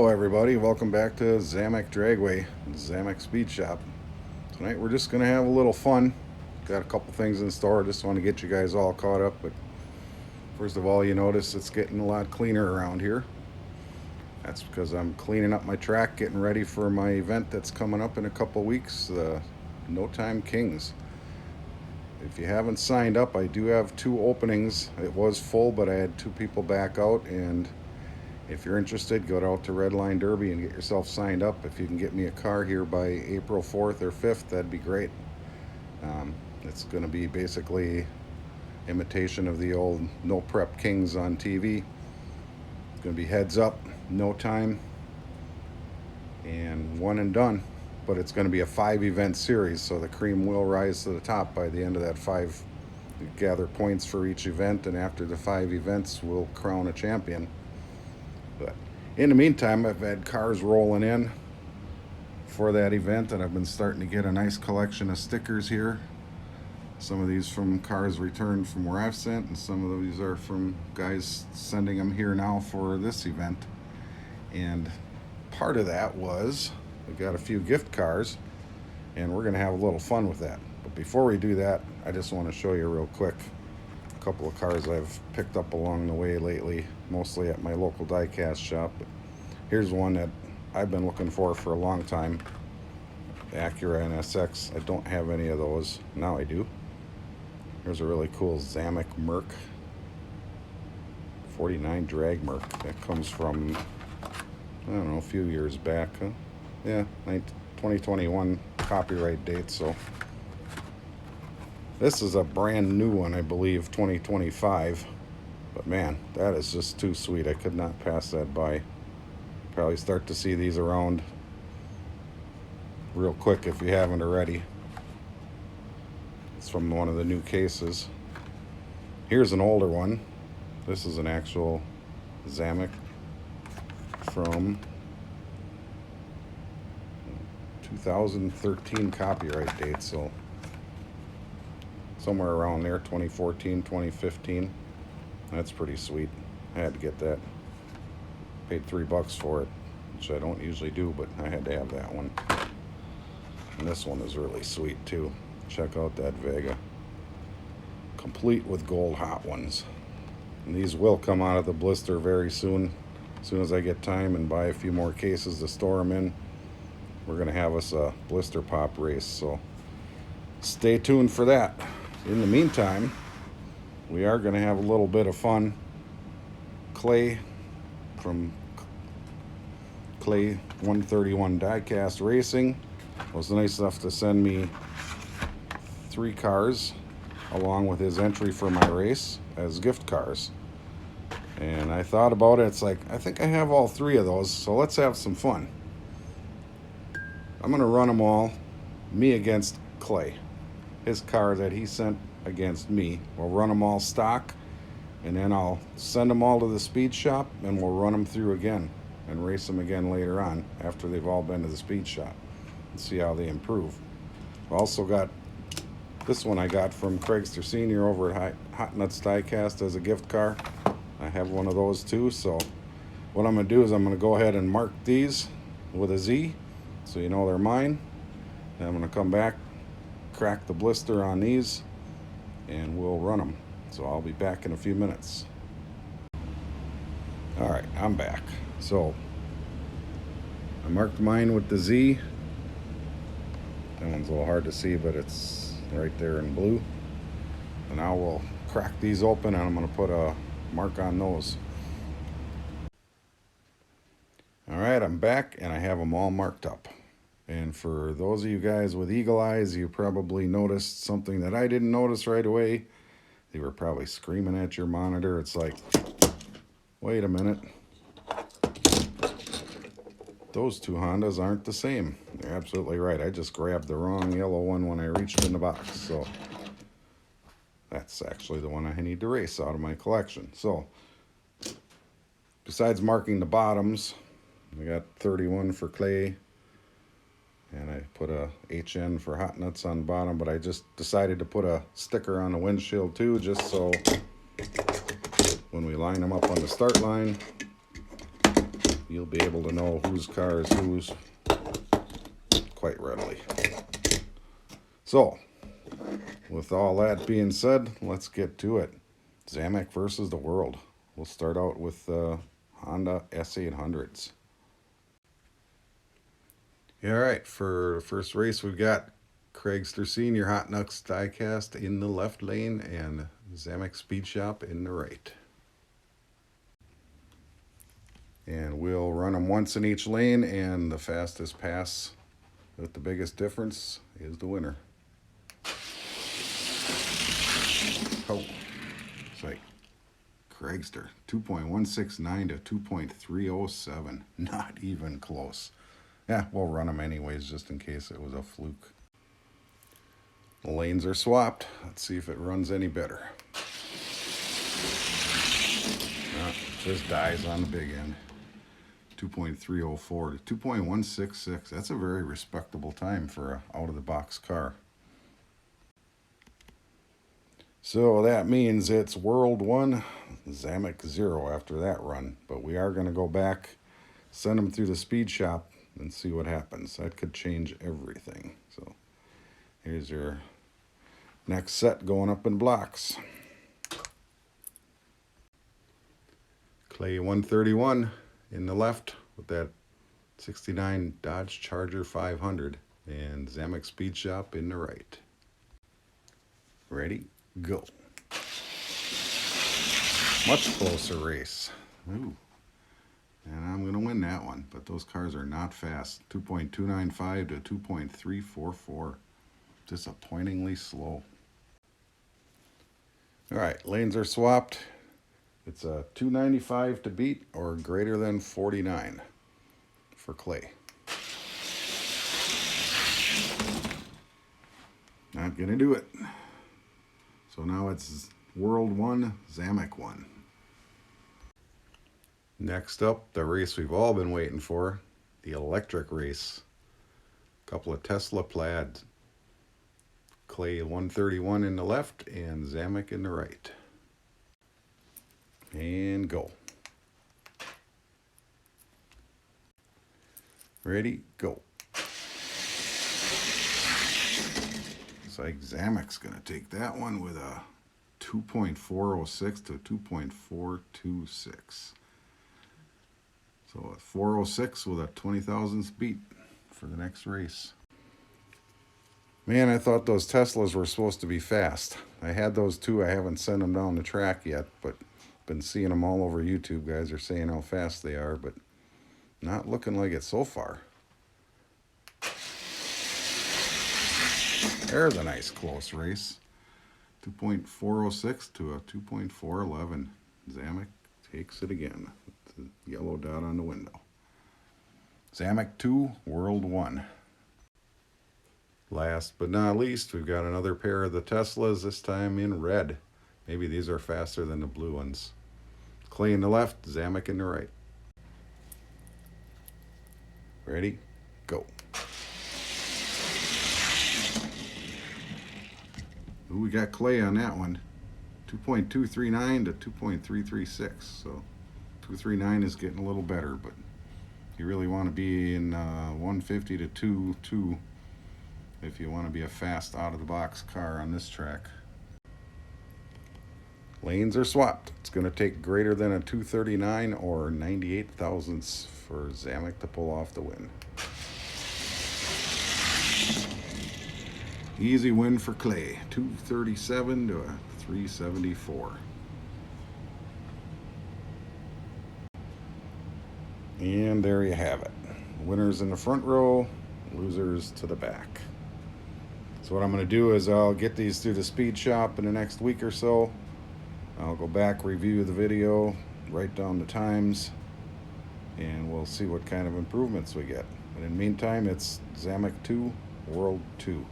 everybody, welcome back to Zamak Dragway, Zamak Speed Shop. Tonight we're just going to have a little fun. Got a couple things in store, just want to get you guys all caught up. But first of all, you notice it's getting a lot cleaner around here. That's because I'm cleaning up my track, getting ready for my event that's coming up in a couple weeks, the No Time Kings. If you haven't signed up, I do have 2 openings. It was full, but I had 2 people back out, and if you're interested, go out to Red Line Derby and get yourself signed up. If you can get me a car here by April 4th or 5th, that'd be great. It's going to be basically imitation of the old No Prep Kings on TV. It's going to be heads up, no time, and one and done. But it's going to be a 5-event series, so the cream will rise to the top by the end of that 5. You gather points for each event, and after the 5 events, we'll crown a champion. But in the meantime, I've had cars rolling in for that event, and I've been starting to get a nice collection of stickers here. Some of these from cars returned from where I've sent, and some of these are from guys sending them here now for this event. And part of that was we got a few gift cars, and we're going to have a little fun with that. But before we do that, I just want to show you real quick a couple of cars I've picked up along the way lately, mostly at my local die-cast shop. But here's one that I've been looking for a long time. Acura NSX. I don't have any of those. Now I do. Here's a really cool Zamak Merc 49 drag Merc that comes from, I don't know, a few years back. Yeah, 2021 copyright date. So this is a brand new one, I believe, 2025. But man, that is just too sweet. I could not pass that by. Probably start to see these around real quick if you haven't already. It's from one of the new cases. Here's an older one. This is an actual Zamak from 2013 copyright date, so somewhere around there, 2014, 2015. That's pretty sweet. I had to get that. Paid $3 for it, which I don't usually do, but I had to have that one. And this one is really sweet too. Check out that Vega, complete with gold hot ones. And these will come out of the blister very soon. As soon as I get time and buy a few more cases to store them in, we're going to have us a blister pop race. So stay tuned for that. In the meantime, we are going to have a little bit of fun. Clay from Clay 131 Diecast Racing was nice enough to send me 3 cars along with his entry for my race as gift cars. And I thought about it. It's like, I think I have all 3 of those, so let's have some fun. I'm going to run them all, me against Clay. His car that he sent against me. We'll run them all stock, and then I'll send them all to the speed shop, and we'll run them through again and race them again later on after they've all been to the speed shop and see how they improve. I've also got this one I got from Craigster Sr. over at Hot Nuts Diecast as a gift car. I have one of those too, so what I'm going to do is I'm going to go ahead and mark these with a Z so you know they're mine. Then I'm going to come back, crack the blister on these, and we'll run them. So I'll be back in a few minutes. Alright, I'm back. So I marked mine with the Z. That one's a little hard to see, but it's right there in blue. And now we'll crack these open, and I'm going to put a mark on those. Alright, I'm back, and I have them all marked up. And for those of you guys with eagle eyes, you probably noticed something that I didn't notice right away. They were probably screaming at your monitor. It's like, wait a minute. Those 2 Hondas aren't the same. You're absolutely right. I just grabbed the wrong yellow one when I reached in the box. So that's actually the one I need to race out of my collection. So besides marking the bottoms, I got 31 for Clay, and I put a HN for Hot Nuts on the bottom, but I just decided to put a sticker on the windshield too, just so when we line them up on the start line, you'll be able to know whose car is whose quite readily. So, with all that being said, let's get to it. Zamak versus the world. We'll start out with Honda S800s. Yeah, all right, for the first race, we've got Craigster Senior Hot Nuts Diecast in the left lane and Zamak Speed Shop in the right. And we'll run them once in each lane, and the fastest pass with the biggest difference is the winner. Oh, it's like Craigster, 2.169 to 2.307. Not even close. Yeah, we'll run them anyways just in case it was a fluke. The lanes are swapped. Let's see if it runs any better. It just dies on the big end. 2.304 to 2.166. That's a very respectable time for an out-of-the-box car. So that means it's World 1, Zamak 0 after that run. But we are going to go back, send them through the speed shop, and see what happens. That could change everything. So here's your next set going up in blocks. Clay 131 in the left with that 69 Dodge Charger 500 and Zamak Speed Shop in the right. Ready? Go. Much closer race. Ooh. And I'm going to win that one, but those cars are not fast. 2.295 to 2.344. Disappointingly slow. All right, lanes are swapped. It's a 295 to beat or greater than 49 for Clay. Not going to do it. So now it's World 1, Zamak 1. Next up, the race we've all been waiting for, the electric race. A couple of Tesla plaids. Clay 131 in the left and Zamak in the right. And go. Ready, go. Looks like Zamak's going to take that one with a 2.406 to 2.426. So a 406 with a 20,000th beat for the next race. Man, I thought those Teslas were supposed to be fast. I had those too. I haven't sent them down the track yet, but been seeing them all over YouTube. Guys are saying how fast they are, but not looking like it so far. There's a nice close race. 2.406 to a 2.411. Zamak takes it again. The yellow dot on the window. Zamak 2, World 1. Last but not least, we've got another pair of the Teslas, this time in red. Maybe these are faster than the blue ones. Clay in the left, Zamak in the right. Ready? Go. Ooh, we got Clay on that one. 2.239 to 2.336. So 239 is getting a little better, but you really want to be in 150 to 2.2 if you want to be a fast out-of-the-box car on this track. Lanes are swapped. It's going to take greater than a 239 or 98 thousandths for Zamak to pull off the win. Easy win for Clay. 237 to a 374. And there you have it. Winners in the front row, losers to the back. So what I'm going to do is I'll get these through the speed shop in the next week or so. I'll go back, review the video, write down the times, and we'll see what kind of improvements we get. But in the meantime, it's Zamak 2, World 2.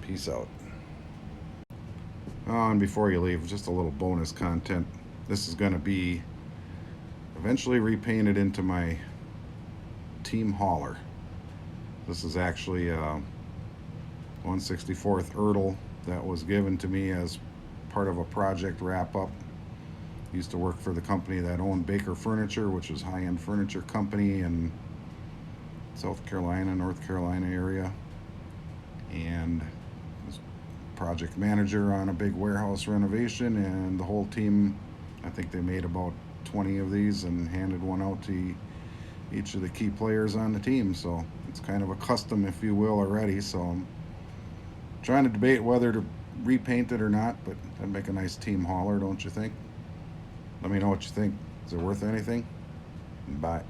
Peace out. Oh, and before you leave, just a little bonus content. This is going to be eventually repainted into my team hauler. This is actually a 164th Ertl that was given to me as part of a project wrap-up. Used to work for the company that owned Baker Furniture, which was high-end furniture company in South Carolina, North Carolina area, and was project manager on a big warehouse renovation. And the whole team, I think they made about 20 of these and handed one out to each of the key players on the team. So it's kind of a custom, if you will, already. So I'm trying to debate whether to repaint it or not, but that'd make a nice team hauler, don't you think? Let me know what you think. Is it worth anything? Bye.